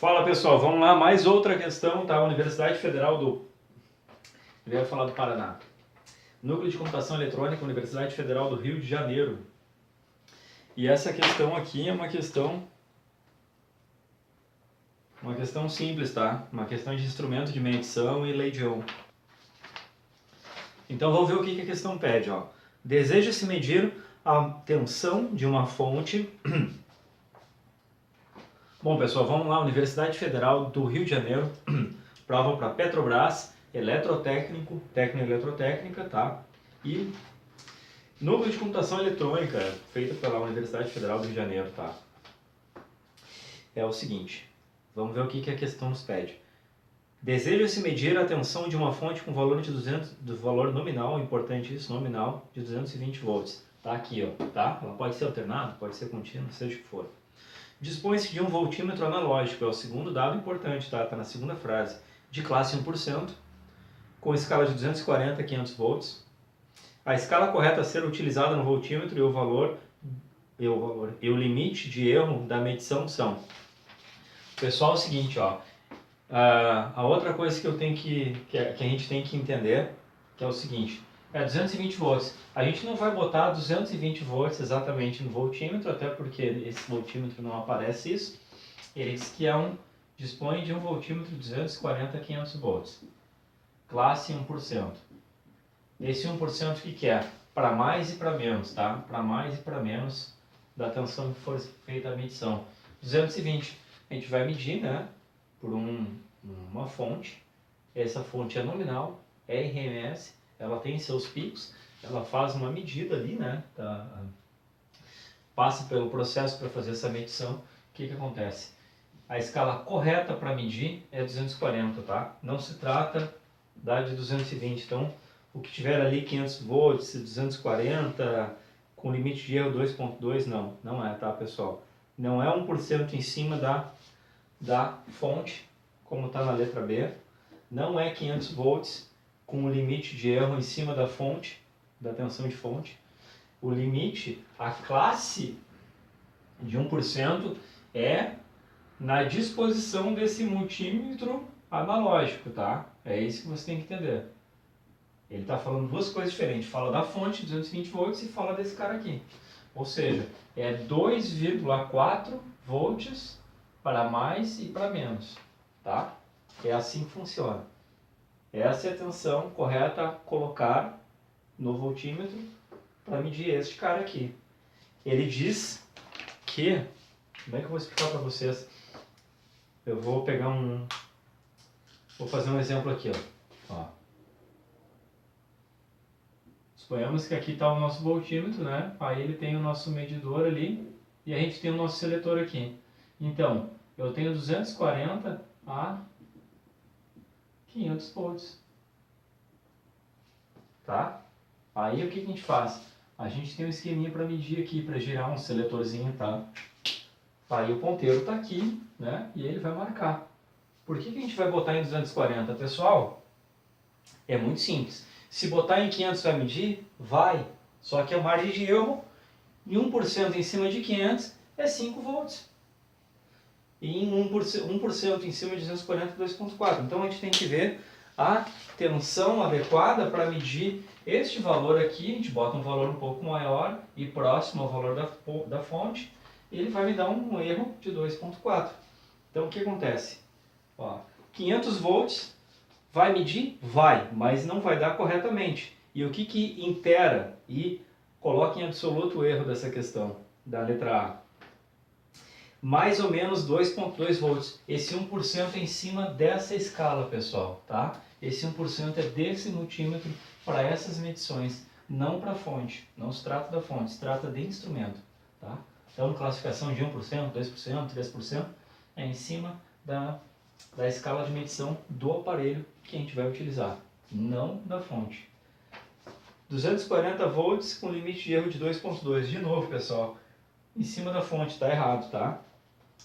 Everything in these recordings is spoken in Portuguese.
Fala pessoal, vamos lá, mais outra questão, tá? Universidade Federal do... Eu ia falar do Paraná. Núcleo de Computação Eletrônica, Universidade Federal do Rio de Janeiro. E essa questão aqui é uma questão simples, tá? Uma questão de instrumento de medição e lei de Ohm. Então vamos ver o que a questão pede, ó. Deseja-se medir a tensão de uma fonte... Bom, pessoal, vamos lá, Universidade Federal do Rio de Janeiro, prova para Petrobras, eletrotécnico, técnico-eletrotécnica, tá? E núcleo de computação eletrônica, feita pela Universidade Federal do Rio de Janeiro, tá? É o seguinte, vamos ver o que a questão nos pede. Deseja-se medir a tensão de uma fonte com valor de valor nominal, importante isso, nominal, de 220 volts. Tá aqui, ó, tá? Ela pode ser alternada, pode ser contínua, seja o que for. Dispõe-se de um voltímetro analógico, é o segundo dado importante, tá? Tá na segunda frase. De classe 1%, com escala de 240 a 500 volts. A escala correta a ser utilizada no voltímetro e o limite de erro da medição são. Pessoal, é o seguinte, ó. A outra coisa que a gente tem que entender, que é o seguinte, é 220 volts. A gente não vai botar 220 volts exatamente no voltímetro, até porque esse voltímetro não aparece isso. Ele diz que dispõe de um voltímetro de 240 a 500 volts. Classe 1%. Esse 1% o que é? Para mais e para menos, tá? Para mais e para menos da tensão que for feita a medição. 220, a gente vai medir, né? Por uma fonte. Essa fonte é nominal, é RMS, ela tem seus picos, ela faz uma medida ali, né? Passa pelo processo para fazer essa medição. O que acontece? A escala correta para medir é 240, tá? Não se trata da de 220. Então, o que tiver ali 500 volts, 240, com limite de erro 2.2, não é, tá, pessoal? Não é 1% em cima da fonte, como está na letra B. Não é 500 volts com o limite de erro em cima da fonte, da tensão de fonte. O limite, a classe de 1% é na disposição desse multímetro analógico, tá? É isso que você tem que entender. Ele está falando duas coisas diferentes. Fala da fonte, 220 volts, e fala desse cara aqui. Ou seja, é 2,4 volts para mais e para menos, tá? É assim que funciona. Essa é a tensão correta a colocar no voltímetro para medir este cara aqui. Ele diz que... Como é que eu vou explicar para vocês? Eu vou pegar Vou fazer um exemplo aqui, ó. Suponhamos que aqui está o nosso voltímetro, né? Aí ele tem o nosso medidor ali e a gente tem o nosso seletor aqui. Então, eu tenho 240 a 500 volts. Tá? Aí o que a gente faz? A gente tem um esqueminha para medir aqui, para girar um seletorzinho, tá? Aí o ponteiro está aqui, né? E ele vai marcar. Por que a gente vai botar em 240, pessoal? É muito simples. Se botar em 500 vai medir? Vai. Só que a margem de erro, em 1% em cima de 500, é 5 volts. E em 1% em cima de 240, 2.4. Então a gente tem que ver a tensão adequada para medir este valor aqui. A gente bota um valor um pouco maior e próximo ao valor da fonte. E ele vai me dar um erro de 2.4. Então o que acontece? Ó, 500 volts vai medir? Vai, mas não vai dar corretamente. E o que intera e coloca em absoluto o erro dessa questão, da letra A? Mais ou menos 2.2 volts. Esse 1% é em cima dessa escala, pessoal, tá? Esse 1% é desse multímetro para essas medições, não para a fonte. Não se trata da fonte, se trata de instrumento, tá? Então, classificação de 1%, 2%, 3% é em cima da escala de medição do aparelho que a gente vai utilizar, não da fonte. 240 volts com limite de erro de 2.2. De novo, pessoal, em cima da fonte está errado, tá?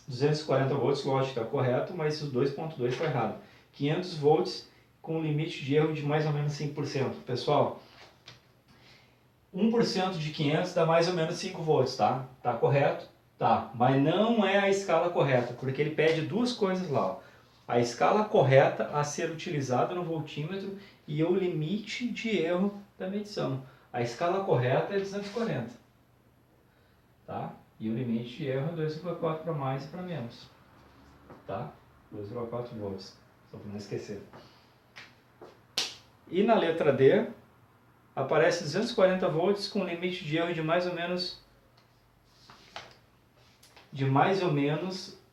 240 volts, lógico, está correto, mas o 2.2 está errado. 500 volts com limite de erro de mais ou menos 5%. Pessoal, 1% de 500 dá mais ou menos 5 volts, tá? Tá correto, Tá, mas não é a escala correta, porque ele pede duas coisas lá, ó. A escala correta a ser utilizada no voltímetro e o limite de erro da medição. A escala correta é 240, tá? E o limite de erro é 2,4 para mais e para menos, tá? 2,4 volts, só para não esquecer. E na letra D, aparece 240 volts com limite de erro de mais ou menos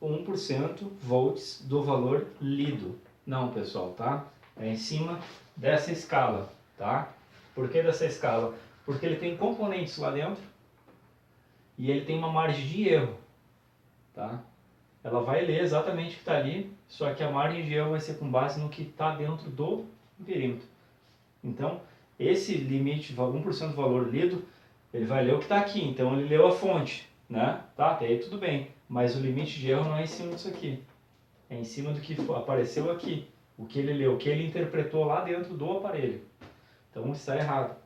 1% volts do valor lido. Não, pessoal, tá? É em cima dessa escala, tá? Por que dessa escala? Porque ele tem componentes lá dentro e ele tem uma margem de erro, tá? Ela vai ler exatamente o que está ali, só que a margem de erro vai ser com base no que está dentro do perímetro. Então, esse limite, 1% do valor lido, ele vai ler o que está aqui, então ele leu a fonte, né? Tá, até aí tudo bem, mas o limite de erro não é em cima disso aqui, é em cima do que apareceu aqui, o que ele leu, o que ele interpretou lá dentro do aparelho. Então está errado.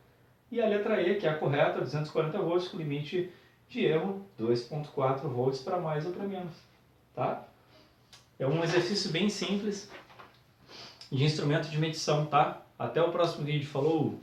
E a letra E, que é a correta, 240 volts, com limite de erro 2,4 volts para mais ou para menos, tá? É um exercício bem simples de instrumento de medição, tá? Até o próximo vídeo, falou!